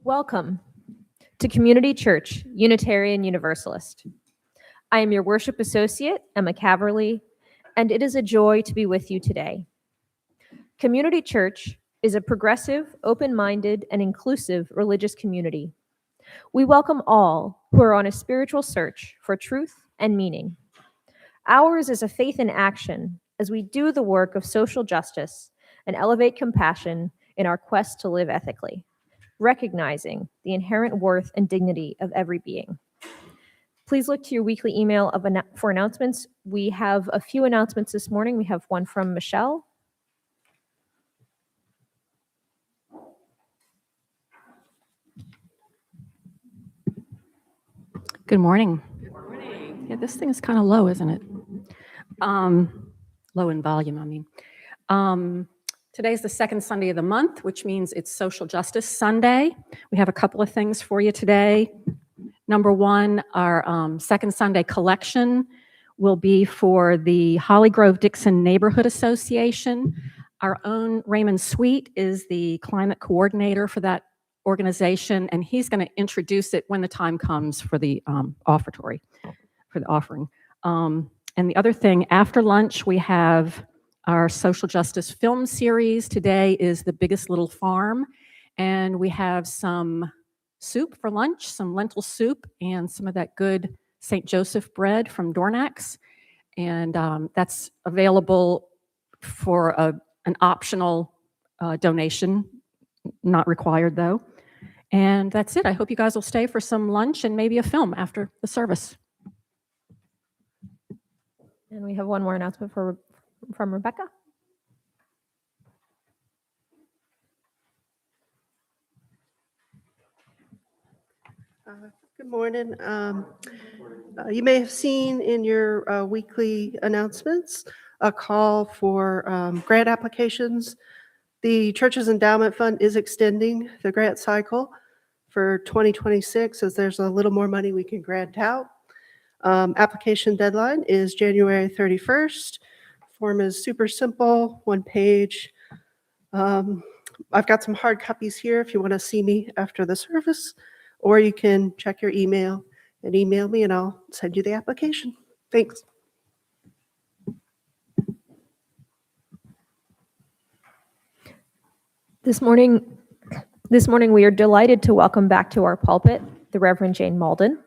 Welcome to Community Church Unitarian Universalist. I am your worship associate, Emma Caverly, and it is a joy to be with you today. Community Church is a progressive, open-minded, and inclusive religious community. We welcome all who are on a spiritual search for truth and meaning. Ours is a faith in action as we do the work of social justice and elevate compassion in our quest to live ethically, recognizing the inherent worth and dignity of every being. Please look to your weekly email for announcements. We have a few announcements this morning. We have one from Michelle. Good morning. Good morning. Yeah, this thing is kind of low, isn't it? Low in volume, I mean. Today's the second Sunday of the month, which means it's Social Justice Sunday. We have a couple of things for you today. Number one, our second Sunday collection will be for the Holly Grove Dixon Neighborhood Association. Our own Raymond Sweet is the climate coordinator for that organization, and he's going to introduce it when the time comes for the offertory, for the offering. And the other thing, after lunch, we have our social justice film series. Today is The Biggest Little Farm, and we have some soup for lunch, some lentil soup, and some of that good St. Joseph bread from Dornax. And that's available for an optional donation, not required though. And that's it. I hope you guys will stay for some lunch and maybe a film after the service. And we have one more announcement from Rebecca. Good morning. You may have seen in your weekly announcements a call for grant applications. The Church's Endowment Fund is extending the grant cycle for 2026 as there's a little more money we can grant out. Application deadline is January 31st. Form is super simple, one page. I've got some hard copies here if you want to see me after the service, or you can check your email and email me and I'll send you the application. Thanks. This morning we are delighted to welcome back to our pulpit the Reverend Jane Mauldin.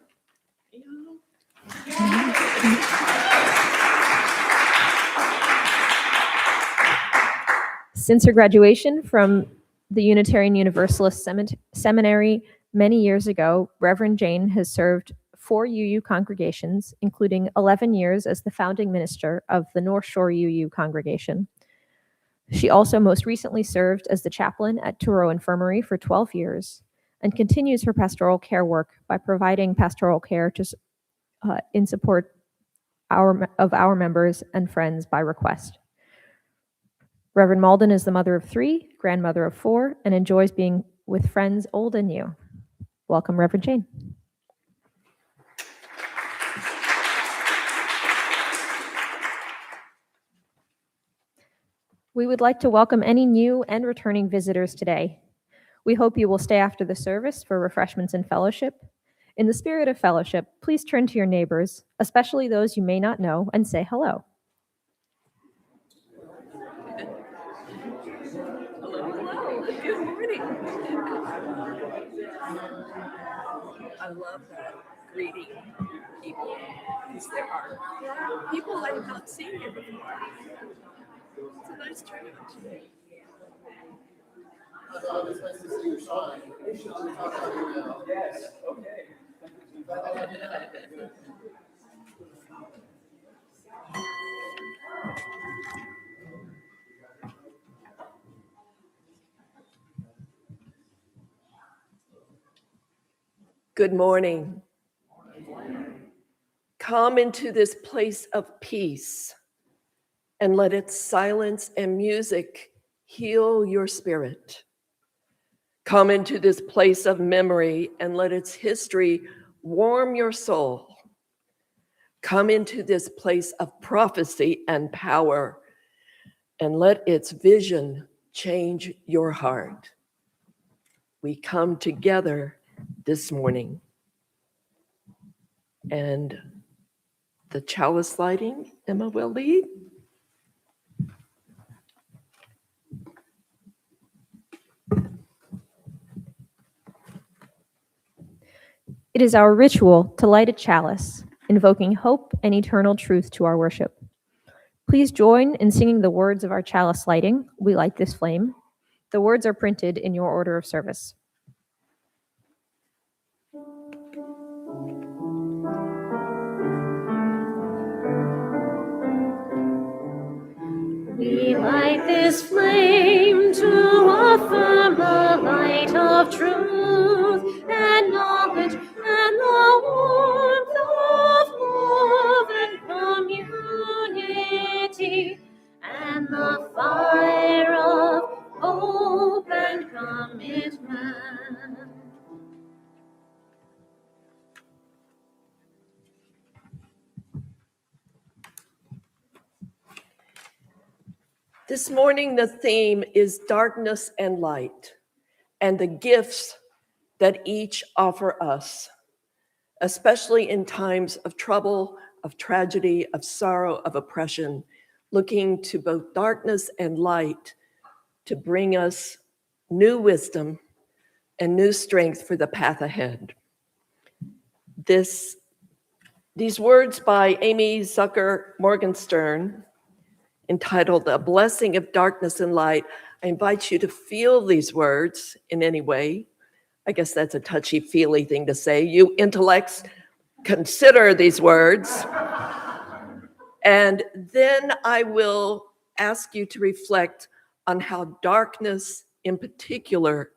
Since her graduation from the Unitarian Universalist Seminary many years ago, Reverend Jane has served 4 UU congregations, including 11 years as the founding minister of the North Shore UU congregation. She also most recently served as the chaplain at Touro Infirmary for 12 years and continues her pastoral care work by providing pastoral care in support of our members and friends by request. Reverend Mauldin is the mother of 3, grandmother of 4, and enjoys being with friends old and new. Welcome, Reverend Jane. We would like to welcome any new and returning visitors today. We hope you will stay after the service for refreshments and fellowship. In the spirit of fellowship, please turn to your neighbors, especially those you may not know, and say hello. Hello. Good morning. I love that greeting people, because there are people I have not seen here before. It's a nice turnout today. It's nice to see your sign. Yes, okay. Good morning. Come into this place of peace and let its silence and music heal your spirit. Come into this place of memory and let its history warm your soul. Come into this place of prophecy and power and let its vision change your heart. we come together this morning. And the chalice lighting, Emma will lead. It is our ritual to light a chalice, invoking hope and eternal truth to our worship. Please join in singing the words of our chalice lighting, "We Light This Flame." The words are printed in your order of service. We light this flame to affirm the light of truth and knowledge and the warmth of love and community and the fire of hope and commitment. This morning, the theme is darkness and light, and the gifts that each offer us, especially in times of trouble, of tragedy, of sorrow, of oppression, looking to both darkness and light to bring us new wisdom and new strength for the path ahead. These words by Amy Zucker Morgenstern, entitled "A Blessing of Darkness and Light." I invite you to feel these words in any way. I guess that's a touchy-feely thing to say. You intellects, consider these words. And then I will ask you to reflect on how darkness in particular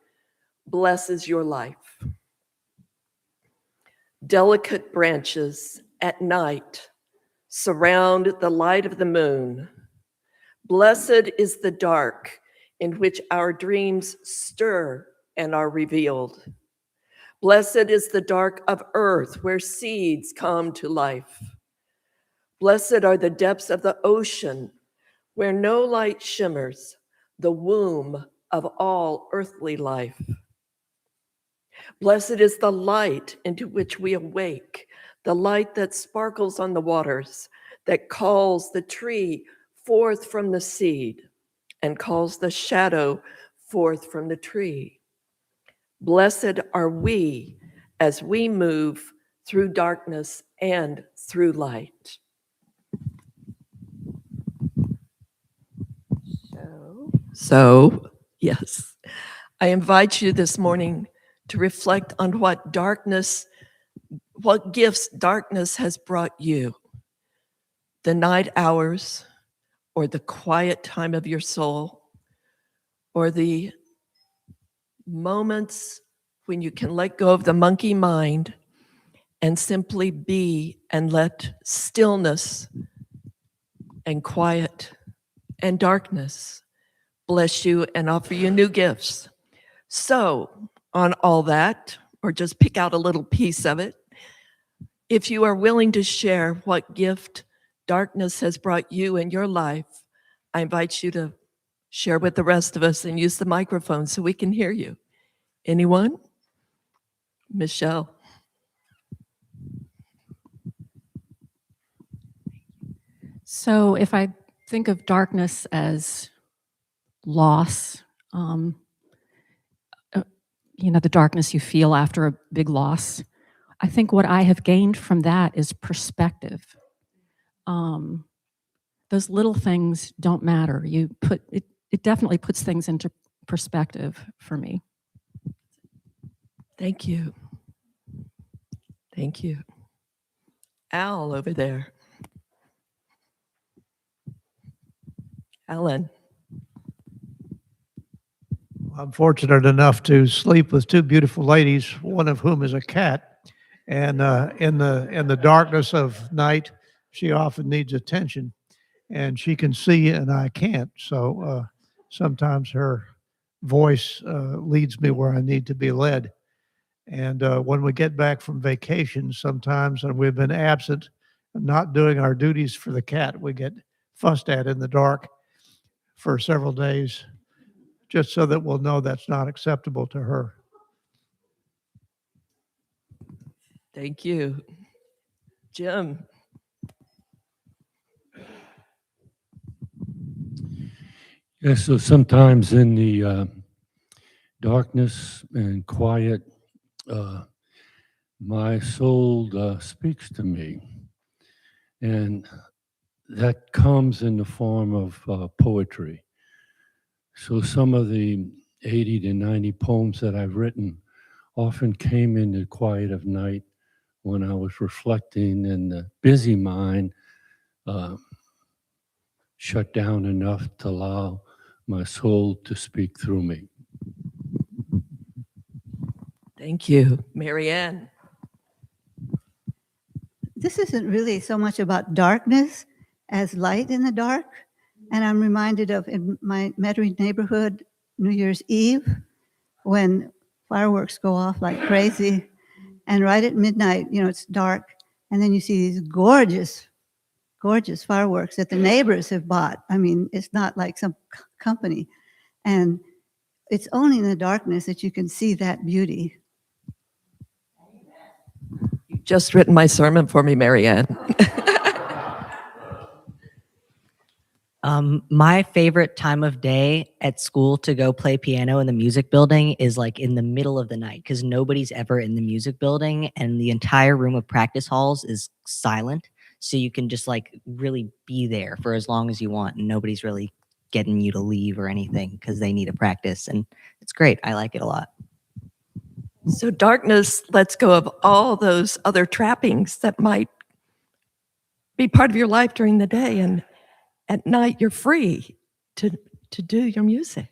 blesses your life. Delicate branches at night surround the light of the moon. Blessed is the dark in which our dreams stir and are revealed. Blessed is the dark of earth where seeds come to life. Blessed are the depths of the ocean where no light shimmers, the womb of all earthly life. Blessed is the light into which we awake, the light that sparkles on the waters, that calls the tree forth from the seed and calls the shadow forth from the tree. Blessed are we as we move through darkness and through light. So, yes, I invite you this morning to reflect on what gifts darkness has brought you. The night hours, or the quiet time of your soul, or the moments when you can let go of the monkey mind and simply be and let stillness and quiet and darkness bless you and offer you new gifts. So, on all that, or just pick out a little piece of it, if you are willing to share what gift darkness has brought you in your life, I invite you to share with the rest of us and use the microphone so we can hear you. Anyone? Michelle. So if I think of darkness as loss, the darkness you feel after a big loss, I think what I have gained from that is perspective. Those little things don't matter. It definitely puts things into perspective for me. Thank you. Thank you. Al over there. Alan. I'm fortunate enough to sleep with two beautiful ladies, one of whom is a cat. And in the darkness of night, she often needs attention, and she can see and I can't. So sometimes her voice leads me where I need to be led. And when we get back from vacation, sometimes, and we've been absent, not doing our duties for the cat, we get fussed at in the dark for several days, just so that we'll know that's not acceptable to her. Thank you. Jim. Yes, so sometimes in the darkness and quiet, my soul speaks to me. And that comes in the form of poetry. So some of the 80 to 90 poems that I've written often came in the quiet of night when I was reflecting, and the busy mind shut down enough to allow my soul to speak through me. Thank you. Marianne. This isn't really so much about darkness as light in the dark. And I'm reminded of in my Metairie neighborhood, New Year's Eve, when fireworks go off like crazy. And right at midnight, it's dark. And then you see these gorgeous, gorgeous fireworks that the neighbors have bought. I mean, it's not like some company. And it's only in the darkness that you can see that beauty. You've just written my sermon for me, Marianne. My favorite time of day at school to go play piano in the music building is like in the middle of the night, because nobody's ever in the music building and the entire room of practice halls is silent. So you can just like really be there for as long as you want, and nobody's really getting you to leave or anything because they need to practice. And it's great. I like it a lot. So darkness lets go of all those other trappings that might be part of your life during the day, and at night you're free to do your music.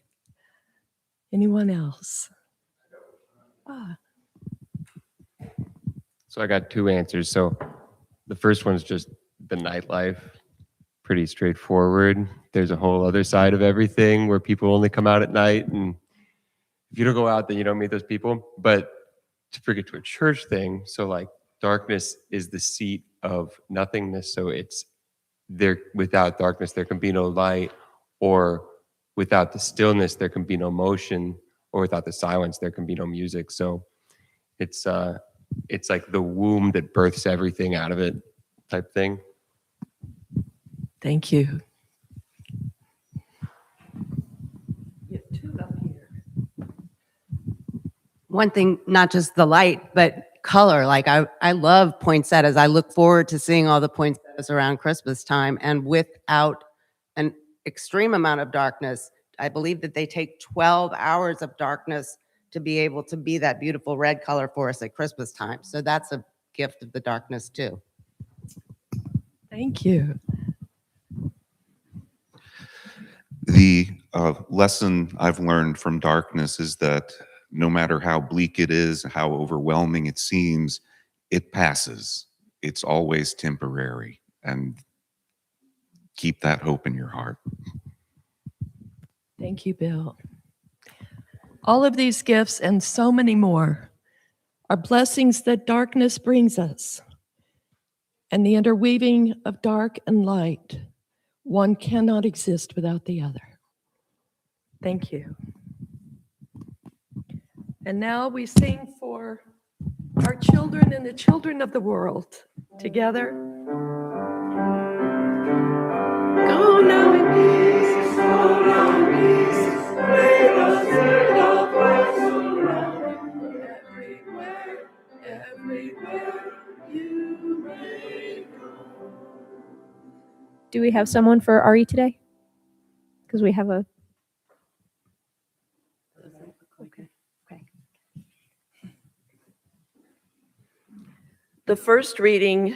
Anyone else? So I got two answers. So the first one's just the nightlife, pretty straightforward. There's a whole other side of everything where people only come out at night, and if you don't go out, then you don't meet those people. But to bring it to a church thing, so like darkness is the seat of nothingness. So it's there. Without darkness, there can be no light, or without the stillness, there can be no motion, or without the silence, there can be no music. So it's like the womb that births everything out of it type thing. Thank you. You have two up here. One thing, not just the light, but color. Like I love poinsettias. I look forward to seeing all the poinsettias around Christmas time. And without an extreme amount of darkness, I believe that they take 12 hours of darkness to be able to be that beautiful red color for us at Christmas time. So that's a gift of the darkness too. Thank you. The lesson I've learned from darkness is that no matter how bleak it is, how overwhelming it seems, it passes. It's always temporary. And keep that hope in your heart. Thank you, Bill. All of these gifts and so many more are blessings that darkness brings us. And the interweaving of dark and light, one cannot exist without the other. Thank you. And now we sing for our children and the children of the world together. Go now in peace, go now in peace. May the spirit of Christ surround you everywhere, everywhere you may go. Do we have someone for Ari today? Because we have a... The first reading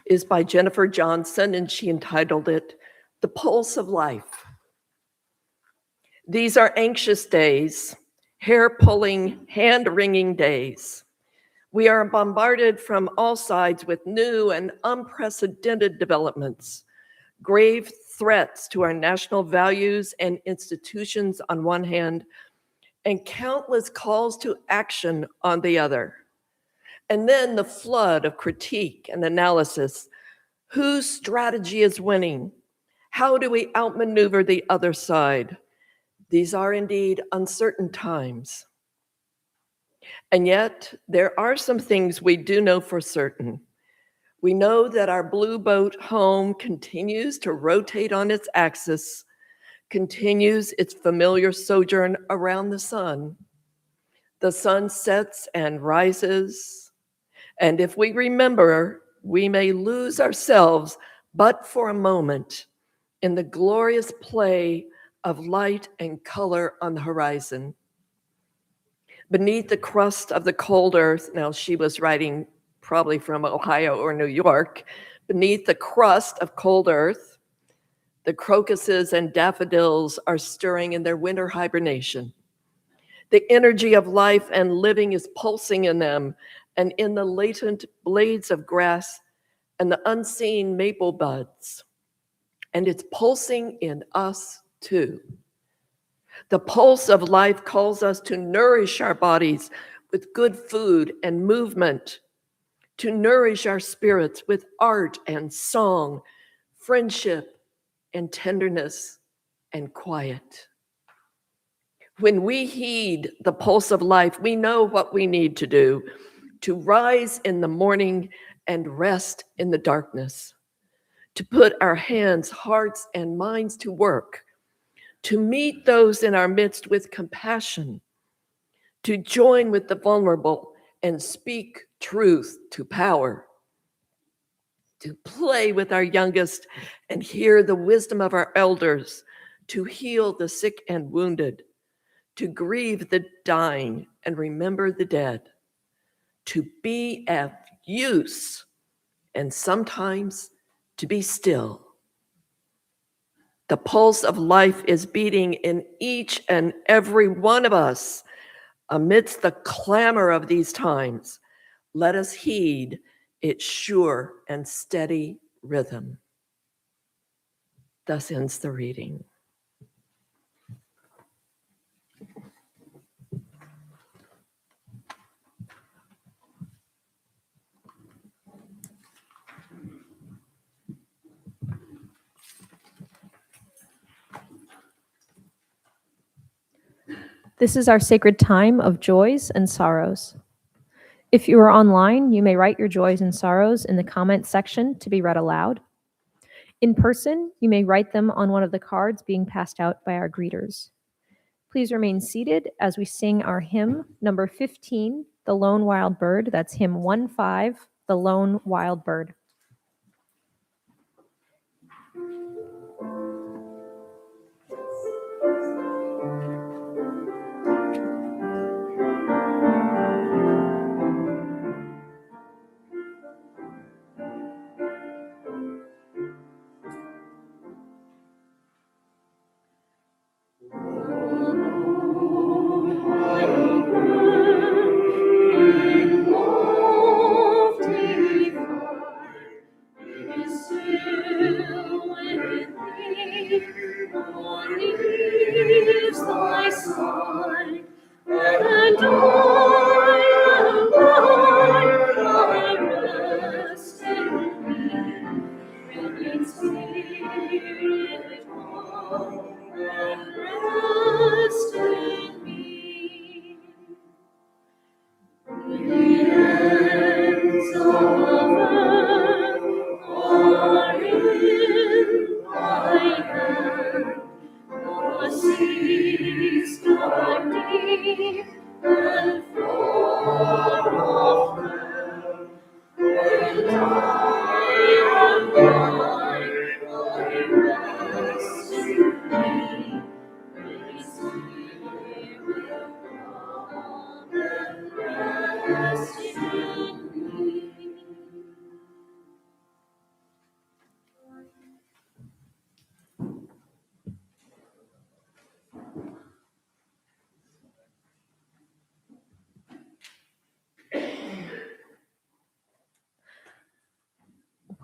is by Jennifer Johnson, and she entitled it, The Pulse of Life. These are anxious days, hair-pulling, hand-wringing days. We are bombarded from all sides with new and unprecedented developments, grave threats to our national values and institutions on one hand, and countless calls to action on the other. And then the flood of critique and analysis. Whose strategy is winning? How do we outmaneuver the other side? These are indeed uncertain times. And yet, there are some things we do know for certain. We know that our blue boat home continues to rotate on its axis, continues its familiar sojourn around the sun. The sun sets and rises, and if we remember, we may lose ourselves but for a moment in the glorious play of light and color on the horizon. Beneath the crust of the cold earth, now she was writing probably from Ohio or New York, beneath the crust of cold earth, the crocuses and daffodils are stirring in their winter hibernation. The energy of life and living is pulsing in them and in the latent blades of grass and the unseen maple buds. And it's pulsing in us too. The pulse of life calls us to nourish our bodies with good food and movement, to nourish our spirits with art and song, friendship and tenderness and quiet. When we heed the pulse of life, we know what we need to do to rise in the morning and rest in the darkness, to put our hands, hearts, and minds to work, to meet those in our midst with compassion, to join with the vulnerable and speak truth to power, to play with our youngest and hear the wisdom of our elders, to heal the sick and wounded, to grieve the dying and remember the dead, to be at use and sometimes to be still. The pulse of life is beating in each and every one of us. Amidst the clamor of these times, let us heed its sure and steady rhythm. Thus ends the reading. This is our sacred time of joys and sorrows. If you are online, you may write your joys and sorrows in the comments section to be read aloud. In person, you may write them on one of the cards being passed out by our greeters. Please remain seated as we sing our hymn, number 15, The Lone Wild Bird. That's hymn 1-5, The Lone Wild Bird.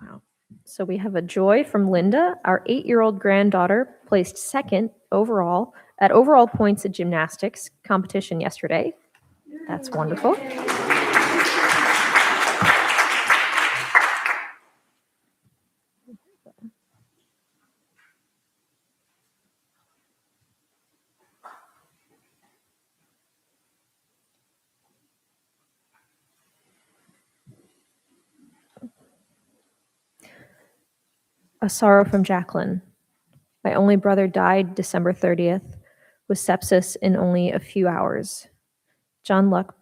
Wow. So we have a joy from Linda. Our 8-year-old granddaughter placed second overall at overall points at gymnastics competition yesterday. That's wonderful. A sorrow from Jacqueline. My only brother died December 30th with sepsis in only a few hours. John Luck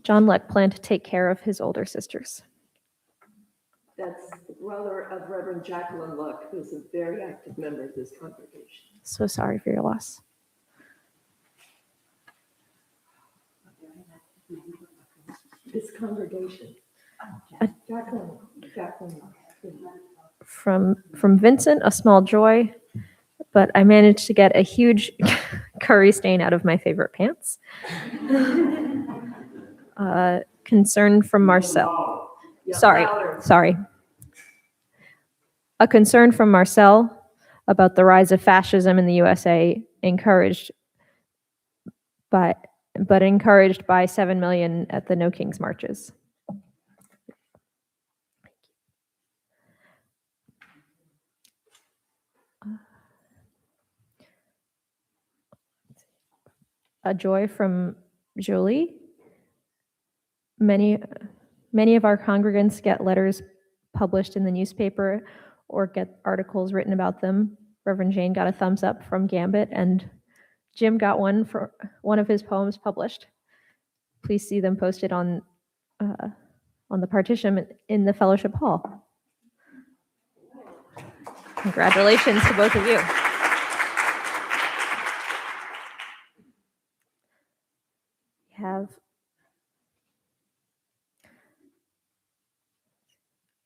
planned to take care of his older sisters. That's the brother of Reverend Jacqueline Luck, who's a very active member of this congregation. So sorry for your loss. This congregation. Jacqueline Luck. From Vincent, a small joy, but I managed to get a huge curry stain out of my favorite pants. Concern from Marcel. Yeah, Sorry. A concern from Marcel about the rise of fascism in the USA, but encouraged by 7 million at the No Kings marches. A joy from Jolie. Many of our congregants get letters published in the newspaper or get articles written about them. Reverend Jane got a thumbs up from Gambit, and Jim got one for one of his poems published. Please see them posted on the partition in the fellowship hall. Congratulations to both of you. We have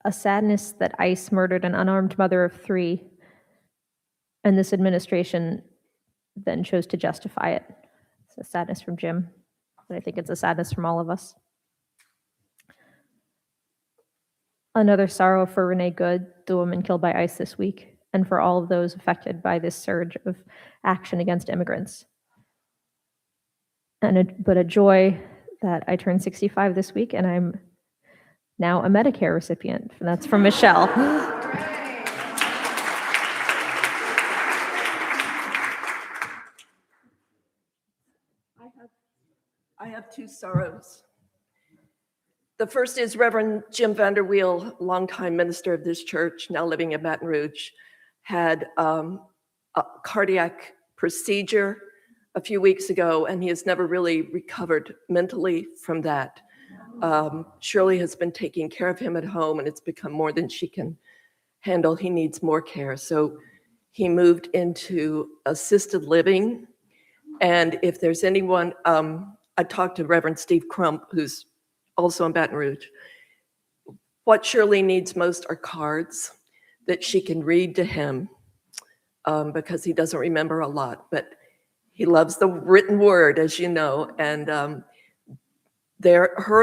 a sadness that ICE murdered an unarmed mother of 3, and this administration then chose to justify it. It's a sadness from Jim, but I think it's a sadness from all of us. Another sorrow for Renee Good, the woman killed by ICE this week, and for all of those affected by this surge of action against immigrants. But a joy that I turned 65 this week, and I'm now a Medicare recipient. And that's from Michelle. I have 2 sorrows. The first is Reverend Jim Vanderweel, longtime minister of this church, now living in Baton Rouge, had a cardiac procedure a few weeks ago, and he has never really recovered mentally from that. Shirley has been taking care of him at home, and it's become more than she can handle. He needs more care. So he moved into assisted living. And if there's anyone, I talked to Reverend Steve Crump, who's also in Baton Rouge. What Shirley needs most are cards that she can read to him because he doesn't remember a lot, but he loves the written word, as you know, and her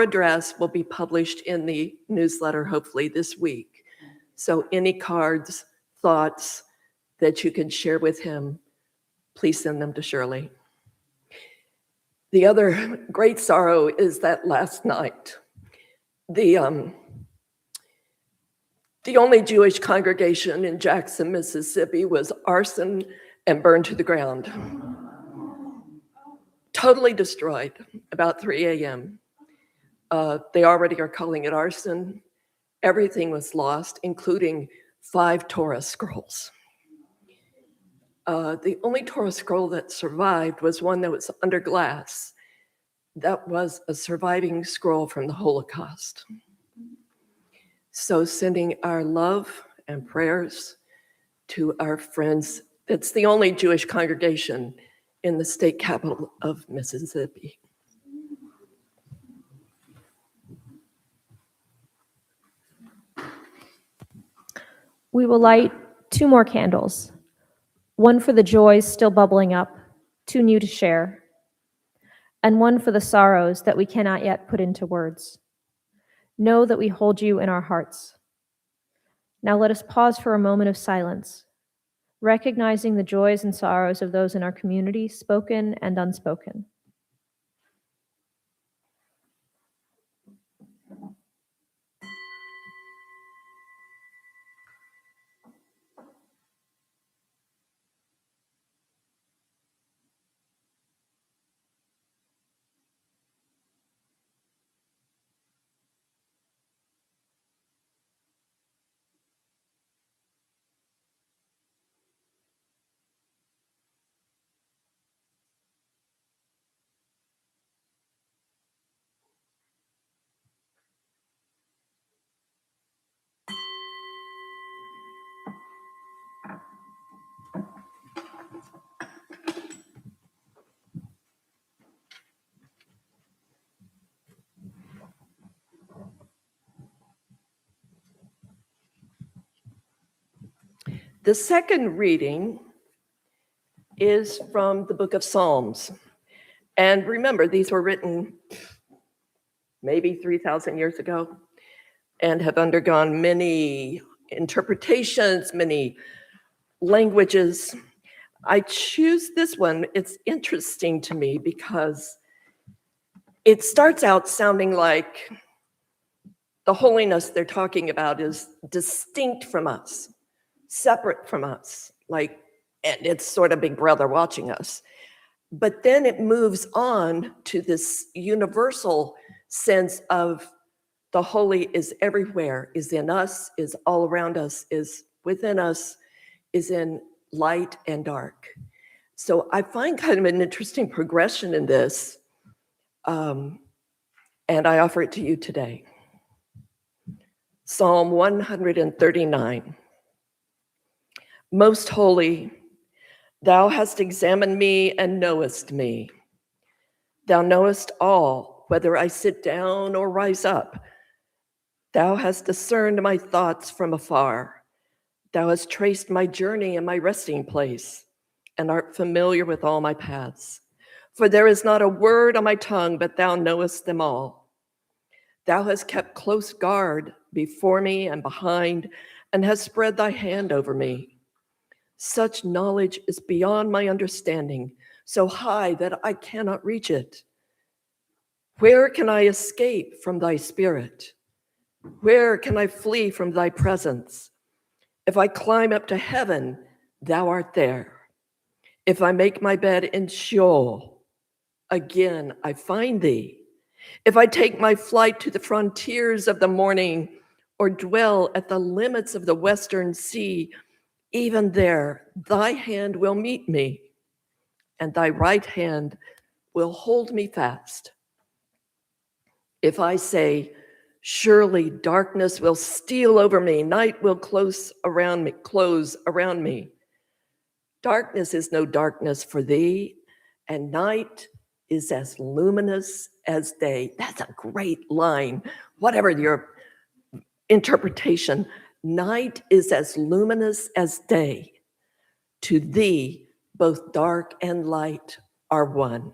address will be published in the newsletter hopefully this week. So any cards, thoughts that you can share with him, please send them to Shirley. The other great sorrow is that last night, the only Jewish congregation in Jackson, Mississippi was arson and burned to the ground. Totally destroyed about 3 a.m. They already are calling it arson. Everything was lost, including 5 Torah scrolls. The only Torah scroll that survived was one that was under glass. That was a surviving scroll from the Holocaust. So sending our love and prayers to our friends. It's the only Jewish congregation in the state capital of Mississippi. We will light 2 more candles. One for the joys still bubbling up, too new to share, and one for the sorrows that we cannot yet put into words. Know that we hold you in our hearts. Now let us pause for a moment of silence, recognizing the joys and sorrows of those in our community, spoken and unspoken. The second reading is from the book of Psalms. And remember, these were written maybe 3,000 years ago and have undergone many interpretations, many languages. I choose this one. It's interesting to me because it starts out sounding like the holiness they're talking about is distinct from us, separate from us, like, and it's sort of Big Brother watching us. But then it moves on to this universal sense of the holy is everywhere, is in us, is all around us, is within us, is in light and dark. So I find kind of an interesting progression in this, and I offer it to you today. Psalm 139. Most holy, thou hast examined me and knowest me. Thou knowest all, whether I sit down or rise up. Thou hast discerned my thoughts from afar. Thou hast traced my journey and my resting place, and art familiar with all my paths. For there is not a word on my tongue, but thou knowest them all. Thou hast kept close guard before me and behind, and hast spread thy hand over me. Such knowledge is beyond my understanding, so high that I cannot reach it. Where can I escape from thy spirit? Where can I flee from thy presence? If I climb up to heaven, thou art there. If I make my bed in Sheol, again I find thee. If I take my flight to the frontiers of the morning, or dwell at the limits of the western sea, even there thy hand will meet me, and thy right hand will hold me fast. If I say, surely darkness will steal over me, night will close around me. Darkness is no darkness for thee, and night is as luminous as day. That's a great line. Whatever your interpretation, night is as luminous as day. To thee, both dark and light are one.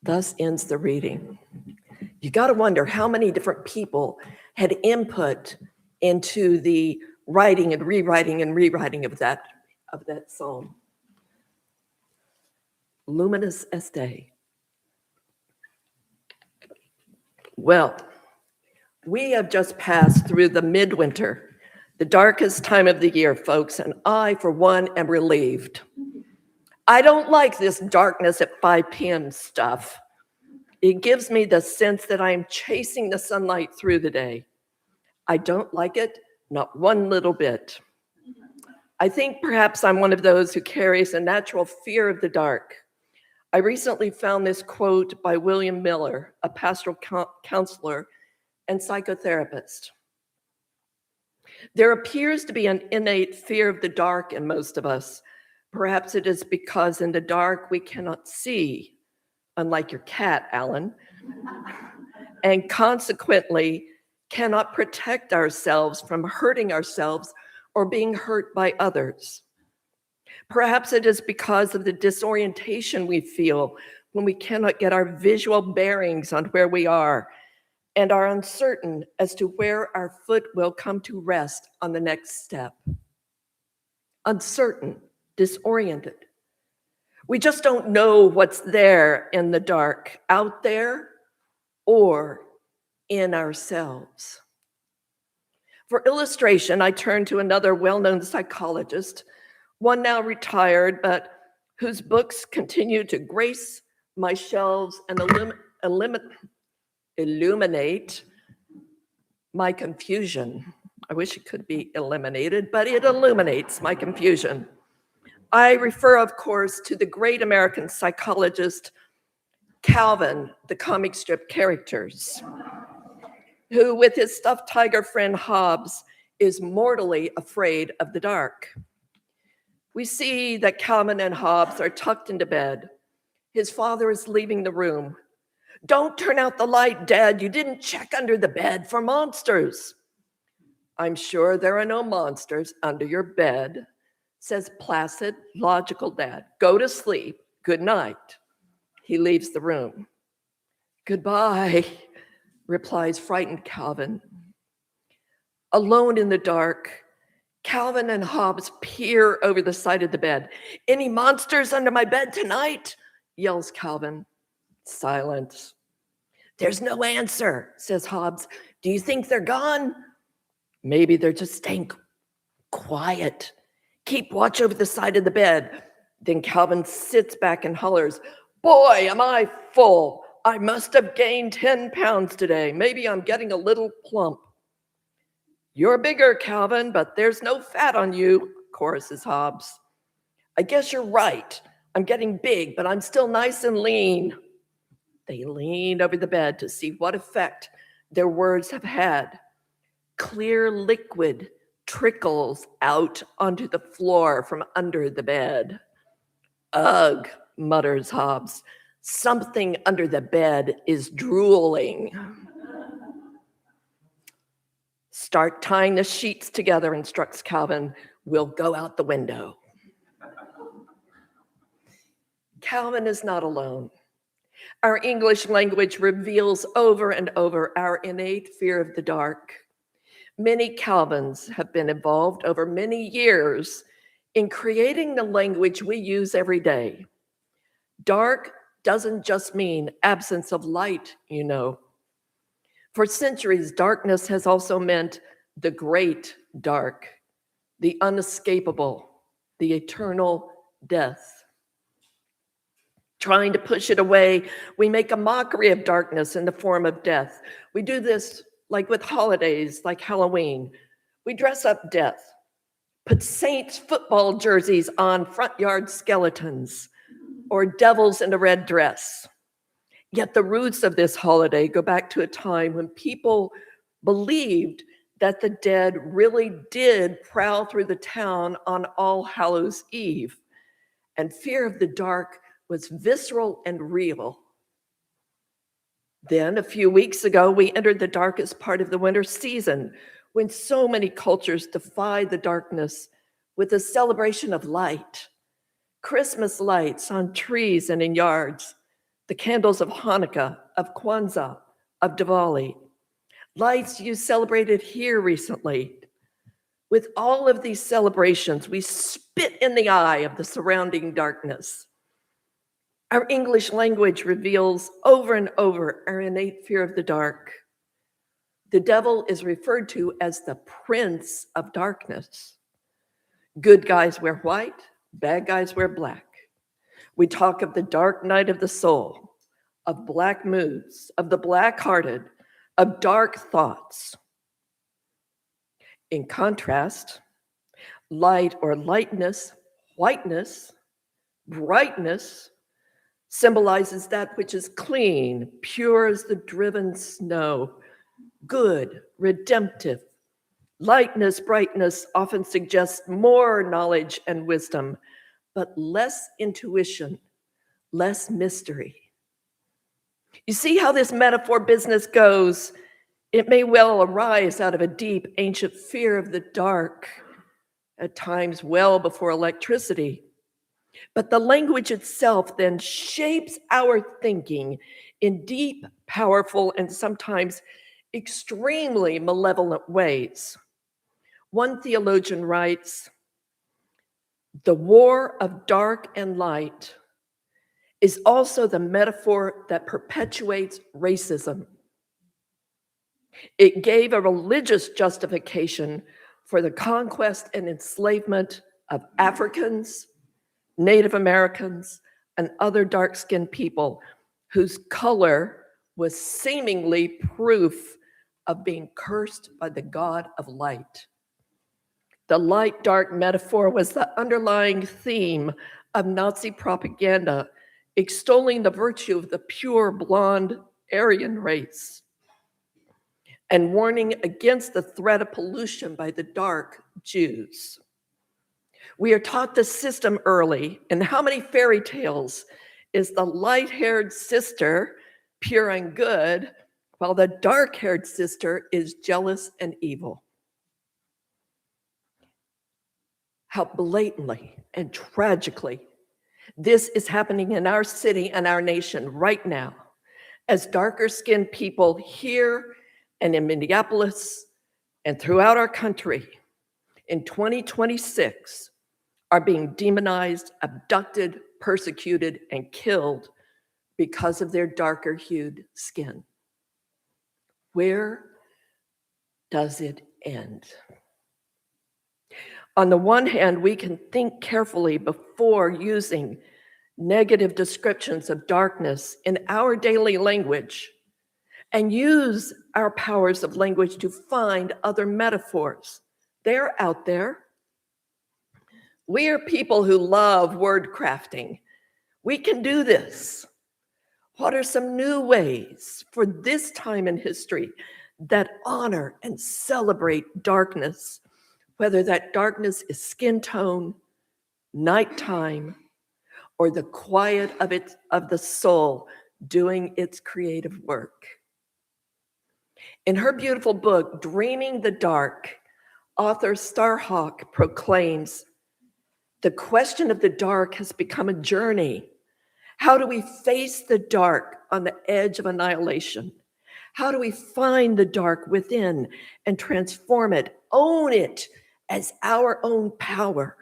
Thus ends the reading. You got to wonder how many different people had input into the writing and rewriting of that psalm. Luminous as day. Well, we have just passed through the midwinter, the darkest time of the year, folks, and I, for one, am relieved. I don't like this darkness at 5 p.m. stuff. It gives me the sense that I am chasing the sunlight through the day. I don't like it, not one little bit. I think perhaps I'm one of those who carries a natural fear of the dark. I recently found this quote by William Miller, a pastoral counselor and psychotherapist. There appears to be an innate fear of the dark in most of us. Perhaps it is because in the dark we cannot see, unlike your cat, Alan, and consequently cannot protect ourselves from hurting ourselves or being hurt by others. Perhaps it is because of the disorientation we feel when we cannot get our visual bearings on where we are and are uncertain as to where our foot will come to rest on the next step. Uncertain, disoriented. We just don't know what's there in the dark, out there or in ourselves. For illustration, I turn to another well-known psychologist, one now retired, but whose books continue to grace my shelves and illuminate my confusion. I wish it could be eliminated, but it illuminates my confusion. I refer, of course, to the great American psychologist Calvin, the comic strip characters, who, with his stuffed tiger friend Hobbes, is mortally afraid of the dark. We see that Calvin and Hobbes are tucked into bed. His father is leaving the room. "Don't turn out the light, Dad. You didn't check under the bed for monsters." I'm sure there are no monsters under your bed, says placid, logical Dad. Go to sleep. Good night. He leaves the room. Goodbye, replies frightened Calvin. Alone in the dark, Calvin and Hobbes peer over the side of the bed. Any monsters under my bed tonight? Yells Calvin. Silence. There's no answer, says Hobbes. Do you think they're gone? Maybe they're just staying quiet. Keep watch over the side of the bed. Then Calvin sits back and hollers, boy, am I full. I must have gained 10 pounds today. Maybe I'm getting a little plump. You're bigger, Calvin, but there's no fat on you, choruses Hobbes. I guess you're right. I'm getting big, but I'm still nice and lean. They lean over the bed to see what effect their words have had. Clear liquid trickles out onto the floor from under the bed. Ugh, mutters Hobbes. Something under the bed is drooling. Start tying the sheets together, instructs Calvin. We'll go out the window. Calvin is not alone. Our English language reveals over and over our innate fear of the dark. Many Calvins have been involved over many years in creating the language we use every day. Dark doesn't just mean absence of light, you know. For centuries, darkness has also meant the great dark, the unescapable, the eternal death. Trying to push it away, we make a mockery of darkness in the form of death. We do this like with holidays like Halloween. We dress up death, put saints' football jerseys on front yard skeletons, or devils in a red dress. Yet the roots of this holiday go back to a time when people believed that the dead really did prowl through the town on All Hallows Eve, and fear of the dark was visceral and real. Then, a few weeks ago, we entered the darkest part of the winter season, when so many cultures defy the darkness with a celebration of light. Christmas lights on trees and in yards, the candles of Hanukkah, of Kwanzaa, of Diwali, lights you celebrated here recently. With all of these celebrations, we spit in the eye of the surrounding darkness. Our English language reveals over and over our innate fear of the dark. The devil is referred to as the prince of darkness. Good guys wear white, bad guys wear black. We talk of the dark night of the soul, of black moods, of the black-hearted, of dark thoughts. In contrast, light or lightness, whiteness, brightness, symbolizes that which is clean, pure as the driven snow, good, redemptive. Lightness, brightness often suggests more knowledge and wisdom, but less intuition, less mystery. You see how this metaphor business goes? It may well arise out of a deep, ancient fear of the dark, at times well before electricity. But the language itself then shapes our thinking in deep, powerful, and sometimes extremely malevolent ways. One theologian writes, "The war of dark and light is also the metaphor that perpetuates racism. It gave a religious justification for the conquest and enslavement of Africans, Native Americans, and other dark-skinned people whose color was seemingly proof of being cursed by the God of light. The light-dark metaphor was the underlying theme of Nazi propaganda, extolling the virtue of the pure blonde Aryan race and warning against the threat of pollution by the dark Jews. We are taught the system early, and how many fairy tales is the light-haired sister pure and good, while the dark-haired sister is jealous and evil? how blatantly and tragically this is happening in our city and our nation right now, as darker skinned people here and in Minneapolis and throughout our country in 2026 are being demonized, abducted, persecuted, and killed because of their darker hued skin. Where does it end? On the one hand, we can think carefully before using negative descriptions of darkness in our daily language and use our powers of language to find other metaphors. They're out there. We are people who love word crafting. We can do this. What are some new ways for this time in history that honor and celebrate darkness, whether that darkness is skin tone, nighttime, or the quiet of the soul doing its creative work? In her beautiful book, Dreaming the Dark, author Starhawk proclaims, the question of the dark has become a journey. How do we face the dark on the edge of annihilation? How do we find the dark within and transform it, own it as our own power?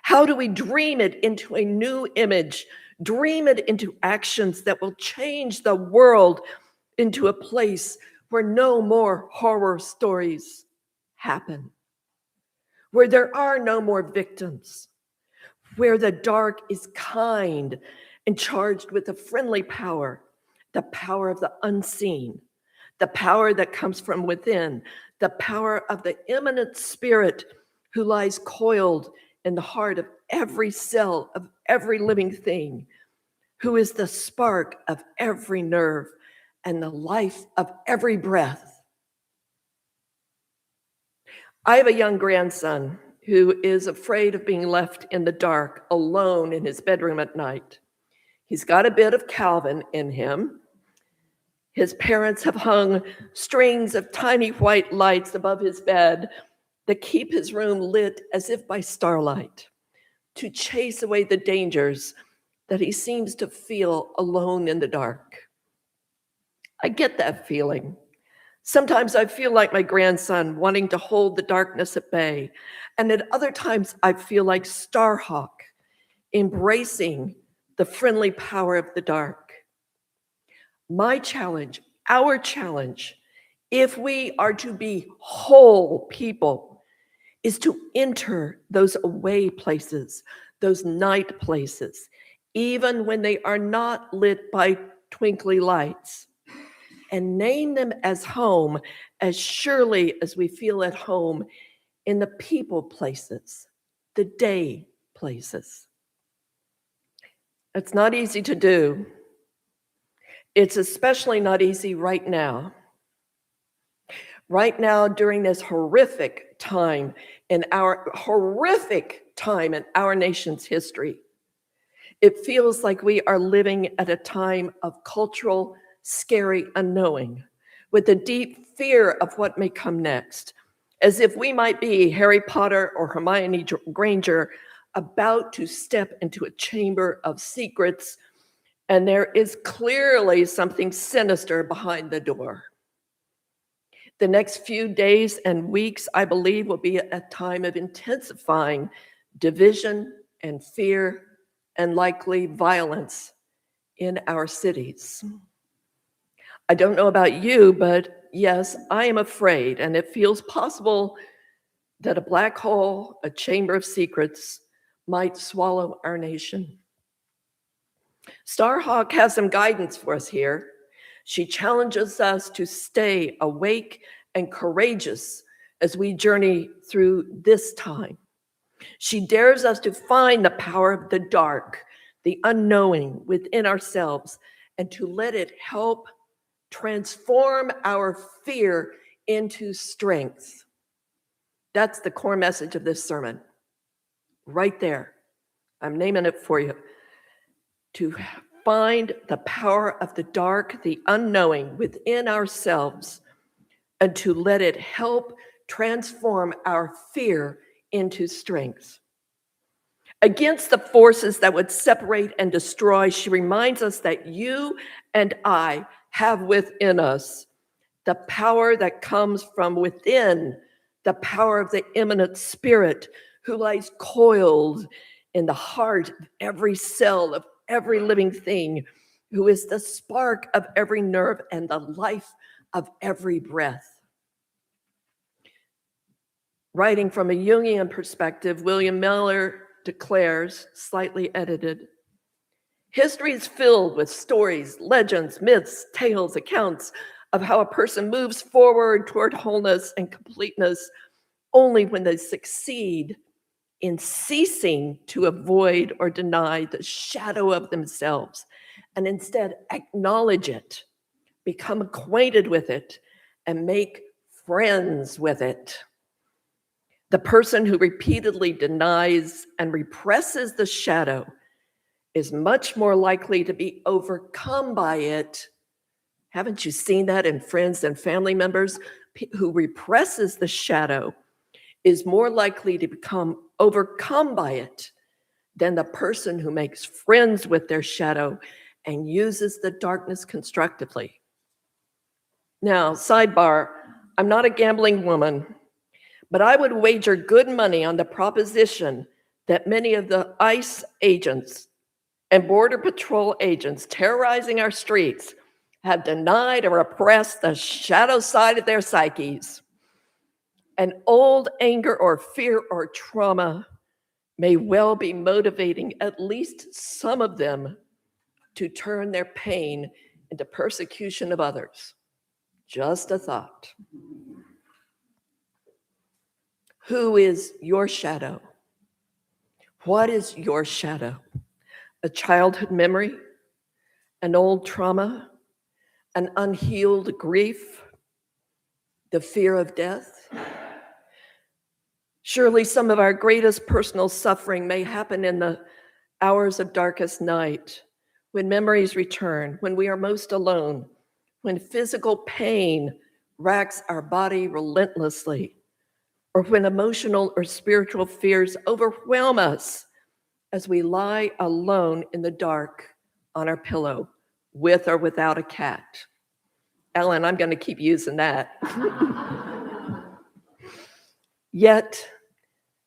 How do we dream it into a new image, dream it into actions that will change the world into a place where no more horror stories happen, where there are no more victims, where the dark is kind and charged with a friendly power, the power of the unseen, the power that comes from within, the power of the immanent spirit who lies coiled in the heart of every cell of every living thing, who is the spark of every nerve and the life of every breath. I have a young grandson who is afraid of being left in the dark alone in his bedroom at night. He's got a bit of Calvin in him. His parents have hung strings of tiny white lights above his bed that keep his room lit as if by starlight, to chase away the dangers that he seems to feel alone in the dark. I get that feeling. Sometimes I feel like my grandson, wanting to hold the darkness at bay, and at other times I feel like Starhawk, embracing the friendly power of the dark. My challenge, our challenge, if we are to be whole people, is to enter those away places, those night places, even when they are not lit by twinkly lights, and name them as home as surely as we feel at home in the people places, the day places. It's not easy to do. It's especially not easy right now. Right now, during this horrific time in our nation's history, it feels like we are living at a time of cultural, scary unknowing, with a deep fear of what may come next, as if we might be Harry Potter or Hermione Granger about to step into a chamber of secrets, and there is clearly something sinister behind the door. The next few days and weeks, I believe, will be a time of intensifying division and fear and likely violence in our cities. I don't know about you, but yes, I am afraid, and it feels possible that a black hole, a chamber of secrets, might swallow our nation. Starhawk has some guidance for us here. She challenges us to stay awake and courageous as we journey through this time. She dares us to find the power of the dark, the unknowing within ourselves, and to let it help transform our fear into strength. That's the core message of this sermon, right there. I'm naming it for you. To find the power of the dark, the unknowing within ourselves, and to let it help transform our fear into strength. Against the forces that would separate and destroy, she reminds us that you and I have within us the power that comes from within, the power of the immanent spirit who lies coiled in the heart of every cell of every living thing, who is the spark of every nerve and the life of every breath. Writing from a Jungian perspective, William Miller declares, slightly edited, history is filled with stories, legends, myths, tales, accounts of how a person moves forward toward wholeness and completeness only when they succeed in ceasing to avoid or deny the shadow of themselves and instead acknowledge it, become acquainted with it, and make friends with it. The person who repeatedly denies and represses the shadow is much more likely to be overcome by it. Haven't you seen that in friends and family members? Who represses the shadow is more likely to become overcome by it than the person who makes friends with their shadow and uses the darkness constructively. Now, sidebar, I'm not a gambling woman, but I would wager good money on the proposition that many of the ICE agents and Border Patrol agents terrorizing our streets have denied or repressed the shadow side of their psyches. An old anger or fear or trauma may well be motivating at least some of them to turn their pain into persecution of others. Just a thought. Who is your shadow? What is your shadow? A childhood memory? An old trauma? An unhealed grief? The fear of death? Surely some of our greatest personal suffering may happen in the hours of darkest night, when memories return, when we are most alone, when physical pain racks our body relentlessly, or when emotional or spiritual fears overwhelm us as we lie alone in the dark on our pillow, with or without a cat. Ellen, I'm going to keep using that. Yet,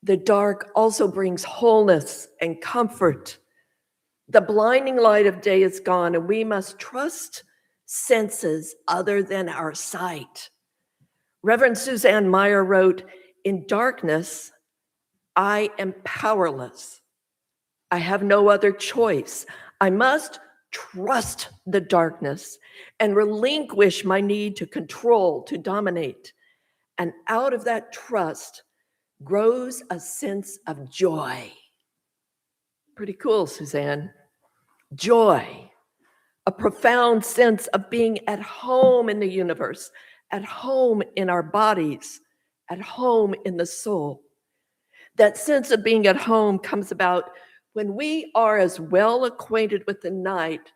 the dark also brings wholeness and comfort. The blinding light of day is gone, and we must trust senses other than our sight. Reverend Suzanne Meyer wrote, "In darkness, I am powerless. I have no other choice. I must trust the darkness and relinquish my need to control, to dominate. And out of that trust grows a sense of joy." Pretty cool, Suzanne. Joy, a profound sense of being at home in the universe, at home in our bodies, at home in the soul. That sense of being at home comes about when we are as well acquainted with the night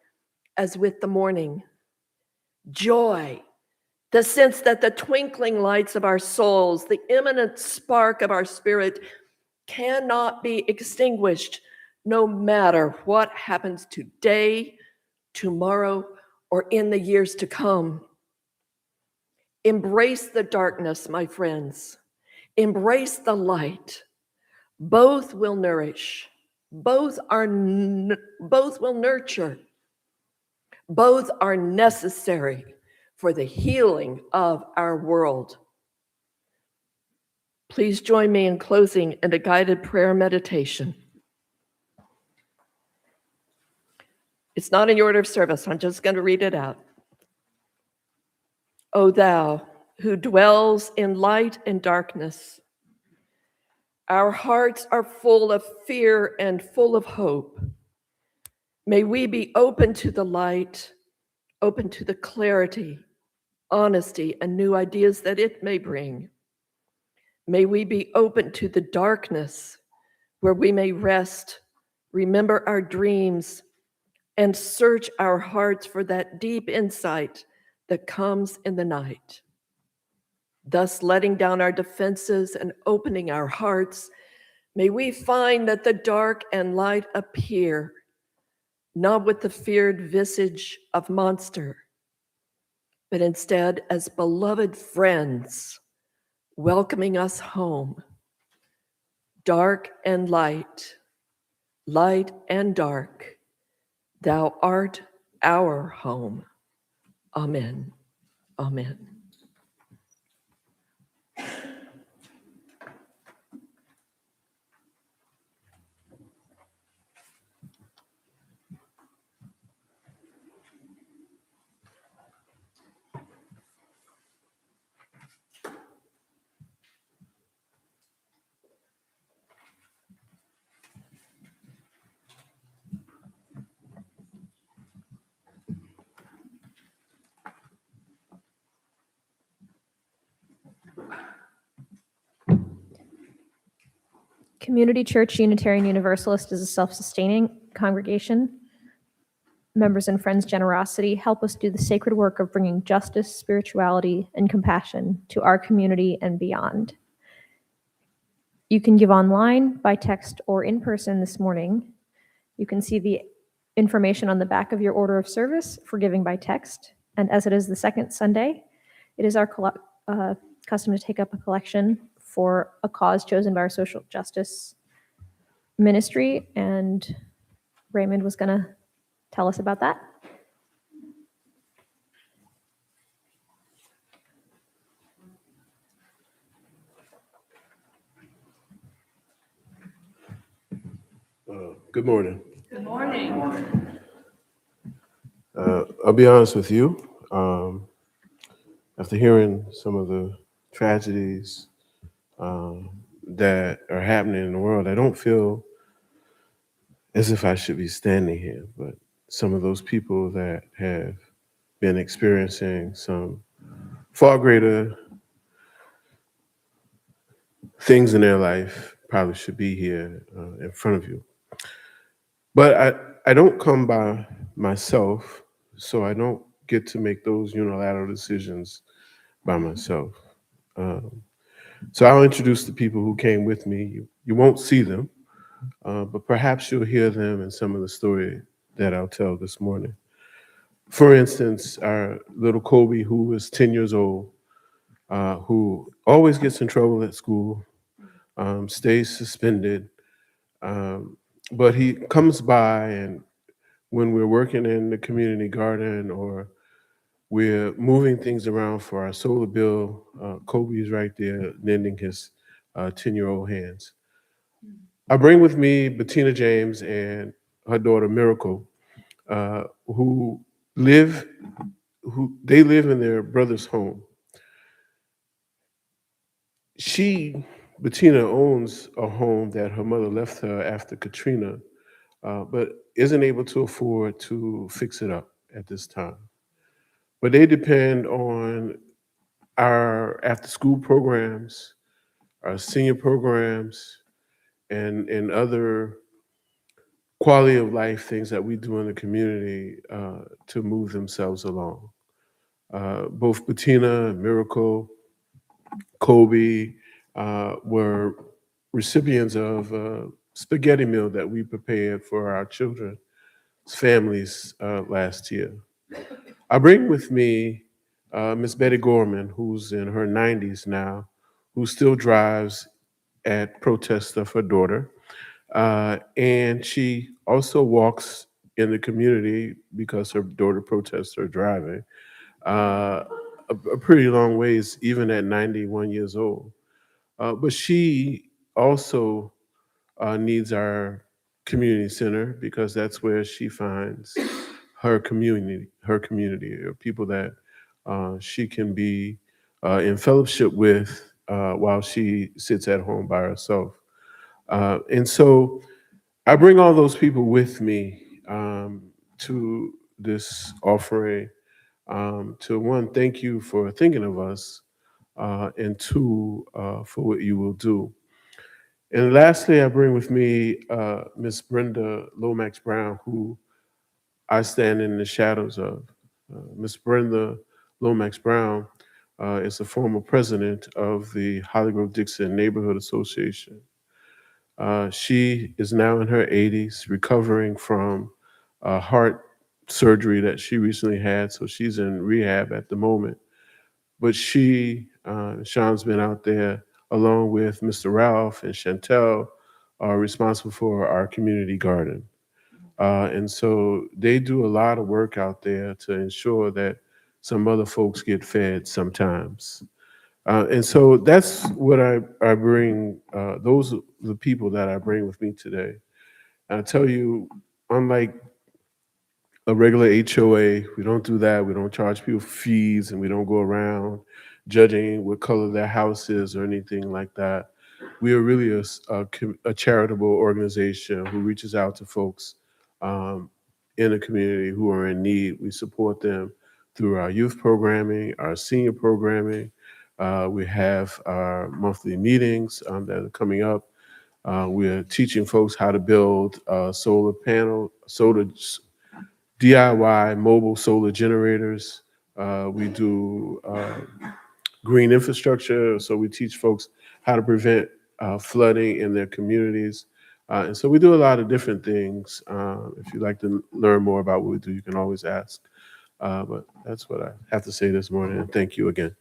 as with the morning. Joy, the sense that the twinkling lights of our souls, the immanent spark of our spirit, cannot be extinguished no matter what happens today, tomorrow, or in the years to come. Embrace the darkness, my friends. Embrace the light. Both will nourish. Both will nurture. Both are necessary for the healing of our world. Please join me in closing in a guided prayer meditation. It's not in your order of service. I'm just going to read it out. O thou who dwells in light and darkness, our hearts are full of fear and full of hope. May we be open to the light, open to the clarity, honesty, and new ideas that it may bring. May we be open to the darkness where we may rest, remember our dreams, and search our hearts for that deep insight that comes in the night. Thus letting down our defenses and opening our hearts, May we find that the dark and light appear, not with the feared visage of monster, but instead as beloved friends, welcoming us home. Dark and light, light and dark, thou art our home. Amen. Amen. Community Church Unitarian Universalist is a self-sustaining congregation. Members and friends' generosity help us do the sacred work of bringing justice, spirituality, and compassion to our community and beyond. You can give online, by text, or in person this morning. You can see the information on the back of your order of service for giving by text. And as it is the second Sunday, it is our custom to take up a collection for a cause chosen by our social justice ministry. And Raymond was going to tell us about that. Good morning. Good morning. I'll be honest with you. After hearing some of the tragedies that are happening in the world, I don't feel as if I should be standing here. But some of those people that have been experiencing some far greater things in their life probably should be here in front of you. But I don't come by myself, so I don't get to make those unilateral decisions by myself. So I'll introduce the people who came with me. You won't see them, but perhaps you'll hear them in some of the story that I'll tell this morning. For instance, our little Kobe, who was 10 years old, who always gets in trouble at school, stays suspended, but he comes by, and when we're working in the community garden or we're moving things around for our solar bill, Kobe is right there lending his 10-year-old hands. I bring with me Bettina James and her daughter Miracle, who live in their brother's home. Bettina owns a home that her mother left her after Katrina, but isn't able to afford to fix it up at this time. But they depend on our after-school programs, our senior programs, and other quality of life things that we do in the community to move themselves along. Both Bettina and Miracle, Kobe were recipients of a spaghetti meal that we prepared for our children's families last year. I bring with me Miss Betty Gorman, who's in her 90s now, who still drives at protest of her daughter. And she also walks in the community because her daughter protests her driving a pretty long ways, even at 91 years old. But she also needs our community center because that's where she finds her community, or people that she can be in fellowship with while she sits at home by herself. And so I bring all those people with me to this offering to, one, thank you for thinking of us, and two, for what you will do. And lastly, I bring with me Miss Brenda Lomax Brown, who I stand in the shadows of. Miss Brenda Lomax Brown is the former president of the Holly Grove Dixon Neighborhood Association. She is now in her 80s, recovering from heart surgery that she recently had. So she's in rehab at the moment. But Sean's been out there along with Mr. Ralph and Chantel, are responsible for our community garden. And so they do a lot of work out there to ensure that some other folks get fed sometimes. And so that's what I bring, those are the people that I bring with me today. And I tell you, unlike a regular HOA, we don't do that. We don't charge people fees, and we don't go around judging what color their house is or anything like that. We are really a charitable organization who reaches out to folks in the community who are in need. We support them through our youth programming, our senior programming. We have our monthly meetings that are coming up. We're teaching folks how to build solar DIY mobile solar generators. We do green infrastructure, so we teach folks how to prevent flooding in their communities. And so we do a lot of different things. If you'd like to learn more about what we do, you can always ask. But that's what I have to say this morning, and thank you again.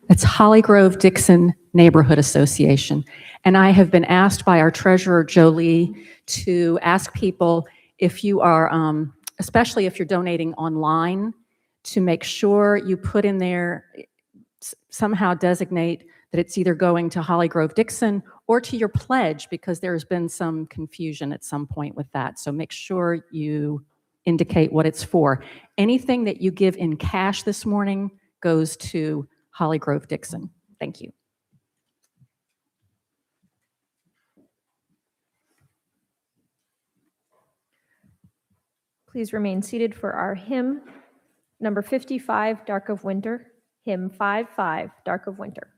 It's Holly Grove Dixon Neighborhood Association. And I have been asked by our treasurer, Jolie, to ask people if you are, especially if you're donating online, to make sure you put in there, somehow designate that it's either going to Holly Grove Dixon or to your pledge, because there's been some confusion at some point with that. So make sure you indicate what it's for. Anything that you give in cash this morning goes to Holly Grove Dixon. Thank you. Please remain seated for our hymn, number 55, Dark of Winter, hymn 55, Dark of Winter.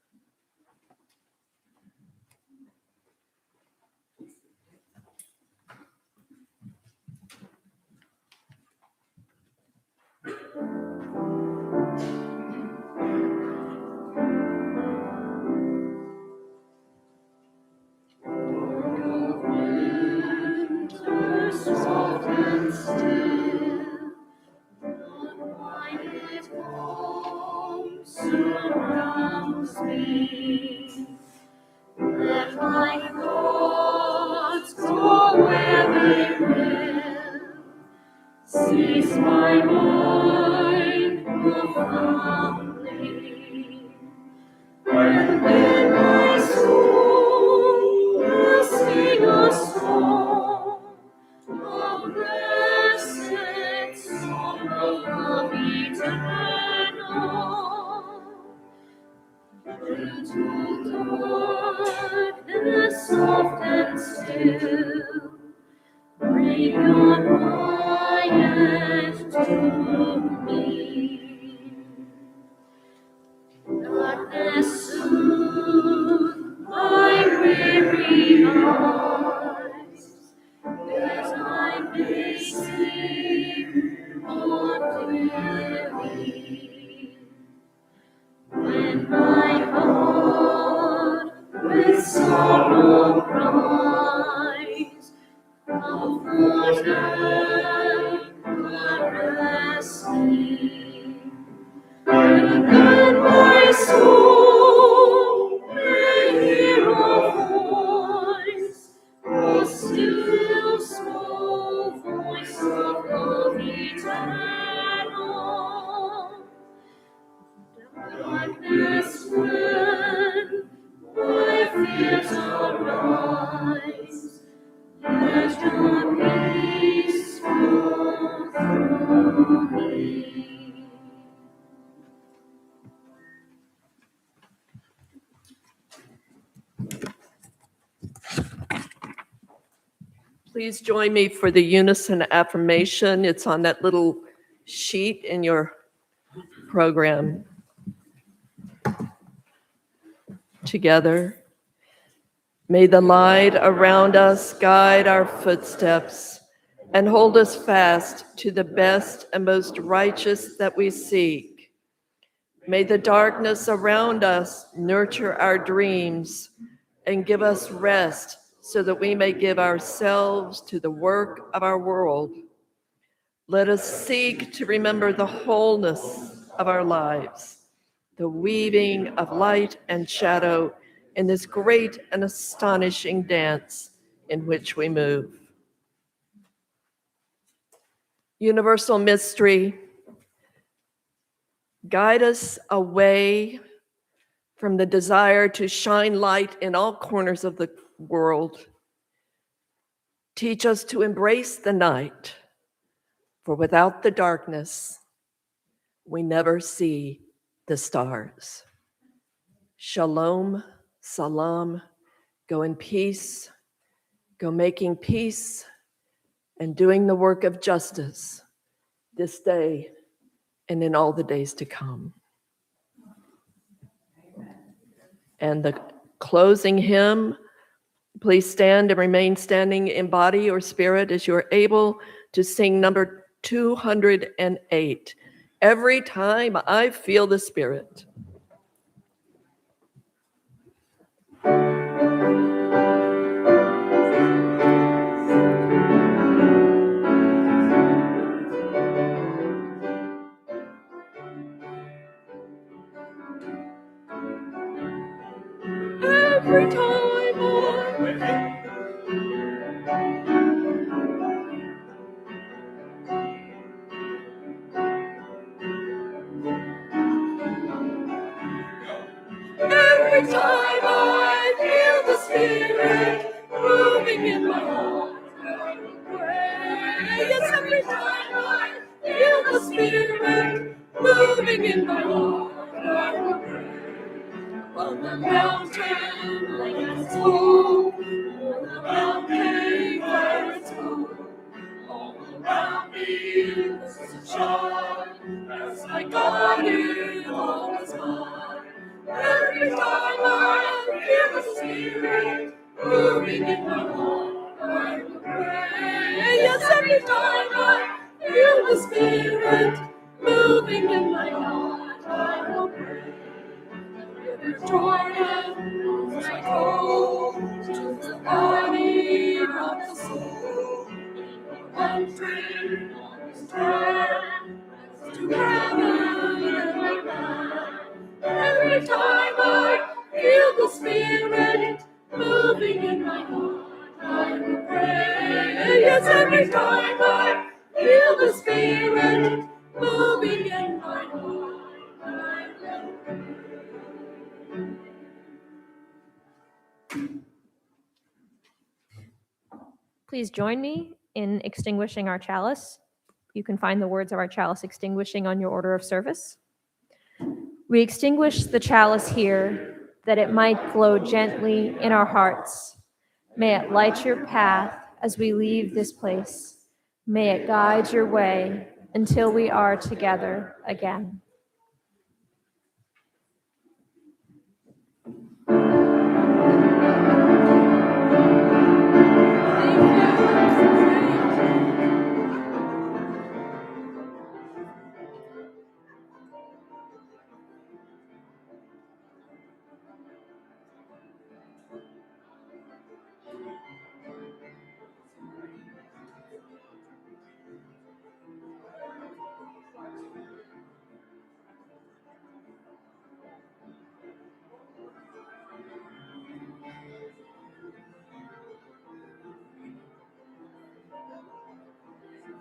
Soft and still, the quiet calm surrounds me. Let my thoughts go where they will, seize my mind profoundly, and then my soul will sing a song of blessed sorrow of eternal. Into darkness soft and still, bring your quiet to me. Darkness soothe my weary eyes, that I may sing on daily. When my heart with sorrow cries, comfort and caress me. And then my soul may hear a voice, a still small voice of love eternal. Darkness when my fears arise, let your peace flow through me. Please join me for the unison affirmation. It's on that little sheet in your program. Together, may the light around us guide our footsteps and hold us fast to the best and most righteous that we seek. May the darkness around us nurture our dreams and give us rest so that we may give ourselves to the work of our world. Let us seek to remember the wholeness of our lives, the weaving of light and shadow in this great and astonishing dance in which we move. Universal mystery, guide us away from the desire to shine light in all corners of the world. Teach us to embrace the night, for without the darkness, we never see the stars. Shalom, salam, go in peace, go making peace and doing the work of justice this day and in all the days to come. And the closing hymn, please stand and remain standing in body or spirit as you are able to sing number 208. Every time I feel the Spirit. Every time Every time I feel the Spirit moving in my heart, I will pray. Yes, every time I feel the Spirit moving in my heart, I will pray. On the mountain, where it's cold, on the mountain, where it's cold, all around me the sunshine, as my God is always mine. Every time I feel the Spirit moving in my heart, I will pray. Yes, every time I feel the Spirit moving in my heart, I will pray. Every Jordan, as I go to the body of the soul, entering on this track to heaven and my back. Every time I feel the Spirit moving in my heart, I will pray. Yes, every time I feel the Spirit moving in my heart, I will pray. Please join me in extinguishing our chalice. You can find the words of our chalice extinguishing on your order of service. We extinguish the chalice here that it might glow gently in our hearts. May it light your path as we leave this place. May it guide your way until we are together again.